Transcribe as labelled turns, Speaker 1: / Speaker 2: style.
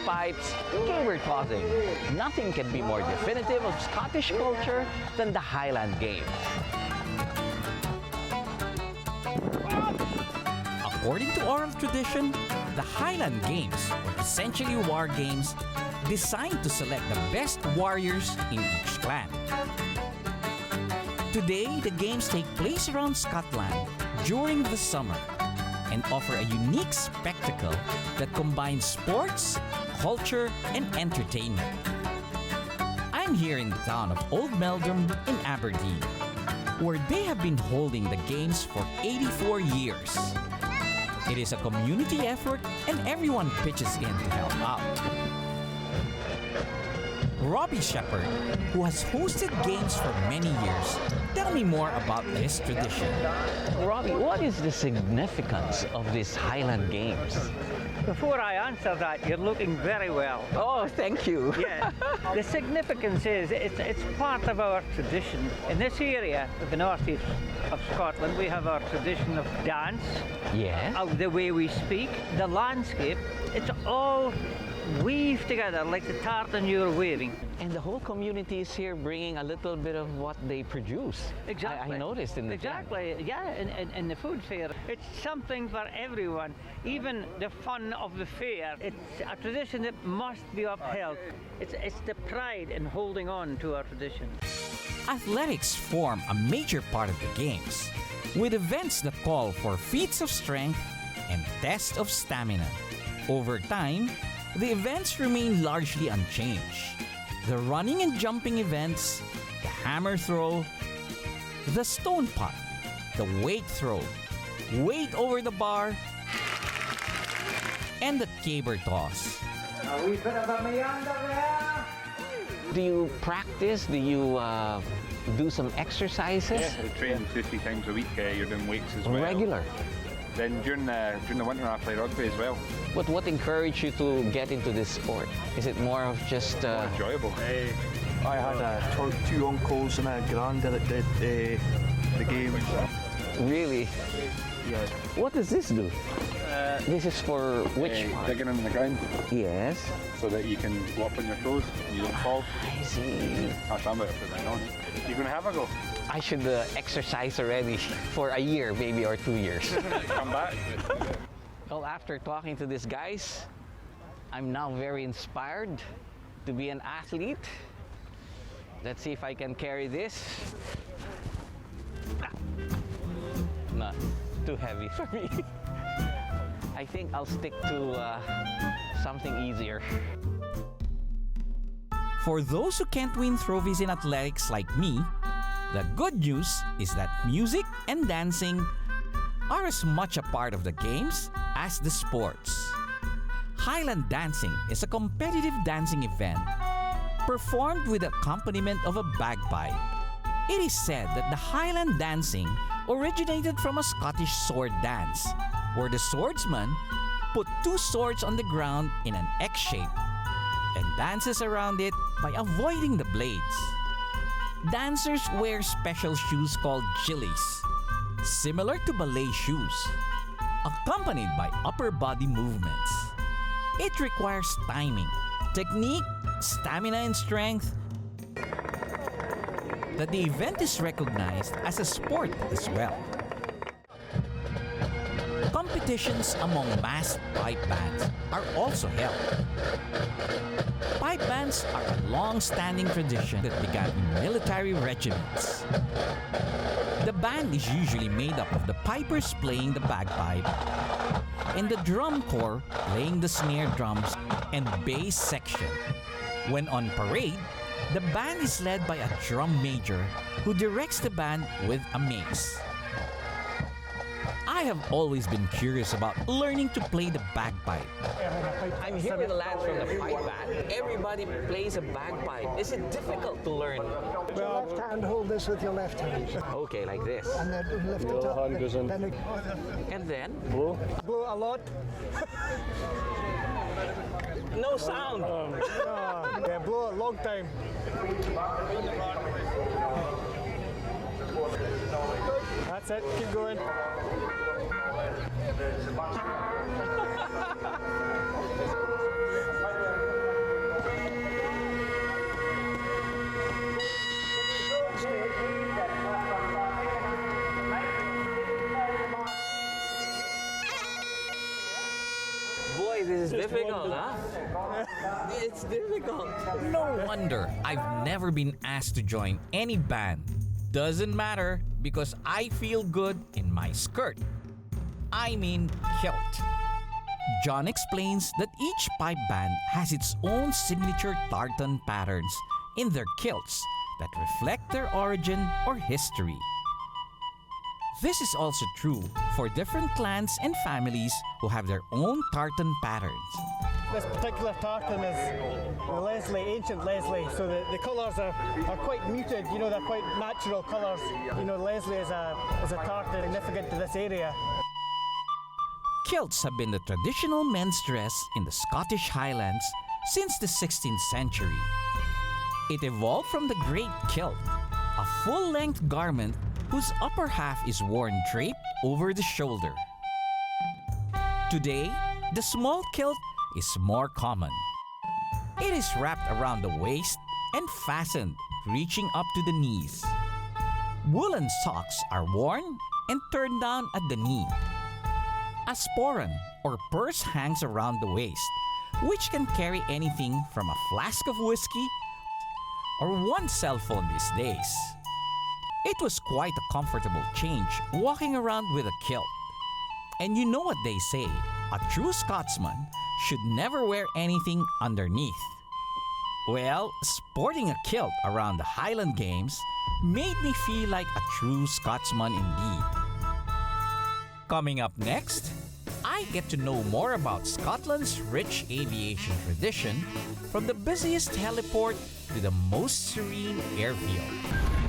Speaker 1: bagpipes, caber tossing. Nothing can be more definitive of Scottish culture than the Highland Games.
Speaker 2: According to oral tradition, the Highland Games were essentially war games designed to select the best warriors in each clan. Today, the games take place around Scotland during the summer and offer a unique spectacle that combines sports, culture, and entertainment. I'm here in the town of Oldmeldrum in Aberdeen, where they have been holding the games for 84 years. It is a community effort and everyone pitches in to help out. Robbie Shepherd, who has hosted games for many years, tell me more about this tradition.
Speaker 1: Robbie, what is the significance of these Highland Games?
Speaker 3: Before I answer that, you're looking very well.
Speaker 1: Oh, thank you.
Speaker 3: Yeah. The significance is it's part of our tradition. In this area of the northeast of Scotland, we have our tradition of dance,
Speaker 1: Yes.
Speaker 3: of the way we speak, the landscape. It's all weaved together like the tartan you're wearing.
Speaker 1: And the whole community is here bringing a little bit of what they produce.
Speaker 3: Exactly.
Speaker 1: I noticed in the
Speaker 3: Exactly, yeah, in the food fair. It's something for everyone, even the fun of the fair. It's a tradition that must be upheld. It's the pride in holding on to our tradition.
Speaker 2: Athletics form a major part of the games, with events that call for feats of strength and tests of stamina. Over time, the events remain largely unchanged. The running and jumping events, the hammer throw, the stone putt, the weight throw, weight over the bar, and the caber toss.
Speaker 3: A wee bit of a meander there.
Speaker 1: Do you practice? Do you do some exercises?
Speaker 4: Yeah, we train 2-3 times a week. You're doing weights as well.
Speaker 1: Regular.
Speaker 4: Then during the winter I play rugby as well.
Speaker 1: But what encouraged you to get into this sport? Is it more of just...
Speaker 4: Enjoyable.
Speaker 5: I had two uncles and a granddad that did the games.
Speaker 1: Really?
Speaker 5: Yeah.
Speaker 1: What does this do? This is for which part?
Speaker 4: Digging in the ground
Speaker 1: Yes.
Speaker 4: so that you can go up on your toes and you don't fall.
Speaker 1: I see.
Speaker 4: That's I'm about to put mine on. You gonna have a go?
Speaker 1: I should exercise already for a year, maybe, or 2 years.
Speaker 4: Come back.
Speaker 1: Well, after talking to these guys, I'm now very inspired to be an athlete. Let's see if I can carry this. Not too heavy for me. I think I'll stick to something easier.
Speaker 2: For those who can't win trophies in athletics like me, the good news is that music and dancing are as much a part of the games as the sports. Highland dancing is a competitive dancing event performed with accompaniment of a bagpipe. It is said that the Highland dancing originated from a Scottish sword dance, where the swordsman put two swords on the ground in an X shape and dances around it by avoiding the blades. Dancers wear special shoes called gillies, similar to ballet shoes, accompanied by upper body movements. It requires timing, technique, stamina, and strength. That the event is recognized as a sport as well. Competitions among massed pipe bands are also held. Pipe bands are a long-standing tradition that began in military regiments. The band is usually made up of the pipers playing the bagpipe and the drum corps playing the snare drums and bass section. When on parade, the band is led by a drum major who directs the band with a mace. I have always been curious about learning to play the bagpipe.
Speaker 1: I'm here with the lads from the pipe band. Everybody plays a bagpipe. Is it difficult to learn?
Speaker 6: Well, left hand, hold this with your left hand.
Speaker 1: Okay, like this.
Speaker 6: And then lift it up.
Speaker 5: hand goes in.
Speaker 1: And then?
Speaker 5: Blow.
Speaker 6: Blow a lot.
Speaker 1: No sound.
Speaker 6: Yeah, blow a long time. That's it, keep going.
Speaker 1: say this is difficult, huh? It's difficult.
Speaker 2: No wonder I've never been asked to join any band. Doesn't matter because I feel good in my skirt. I mean kilt. John explains that each pipe band has its own signature tartan patterns in their kilts that reflect their origin or history. This is also true for different clans and families who have their own tartan patterns.
Speaker 6: This particular tartan is the Leslie, ancient Leslie, so the colours are quite muted, you know, they're quite natural colours. You know, Leslie is a tartan significant to this area.
Speaker 2: Kilts have been the traditional men's dress in the Scottish Highlands since the 16th century. It evolved from the great kilt, a full-length garment whose upper half is worn draped over the shoulder. Today, the small kilt is more common. It is wrapped around the waist and fastened, reaching up to the knees. Woolen socks are worn and turned down at the knee. A sporran or purse hangs around the waist, which can carry anything from a flask of whiskey or one cell phone these days. It was quite a comfortable change walking around with a kilt. And you know what they say, a true Scotsman should never wear anything underneath. Well, sporting a kilt around the Highland Games made me feel like a true Scotsman indeed. Coming up next, I get to know more about Scotland's rich aviation tradition, from the busiest heliport to the most serene airfield.